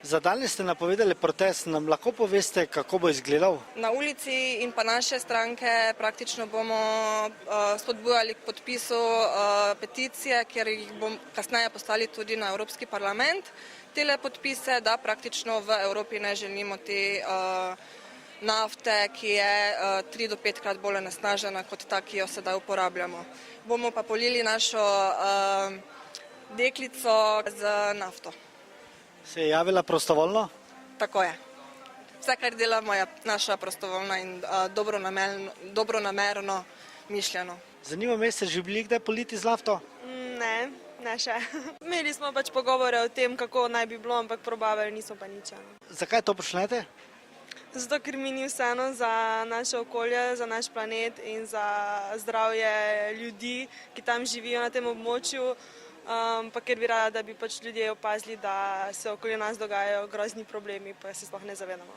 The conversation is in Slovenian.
Za danes ste napovedali protest, nam lahko poveste, kako bo izgledal? Na ulici in pa naše stranke praktično bomo spodbujali k podpisu peticije, kjer jih bomo kasneje poslali tudi na Evropski parlament. Tele podpise, da praktično v Evropi ne želimo te nafte, ki je 3 do 5 krat bolj onesnažena kot ta, ki jo sedaj uporabljamo. Bomo pa polili našo deklico z nafto. Se je javila prostovoljno? Tako je. Vse, kar delamo, je naša prostovoljna in dobronamerno mišljeno. Zanima me, ste že bili kdaj politi z nafto? Ne še. Imeli smo pač pogovore o tem, kako naj bi bilo, ampak probavali nismo pa nič. Zakaj to počnete? Zato, ker mi ni vseeno za naše okolje, za naš planet in za zdravje ljudi, ki tam živijo na tem območju. Pa ker bi rada, da bi pač ljudje opazili, da se okoli nas dogajajo grozni problemi, pa se sploh ne zavedamo.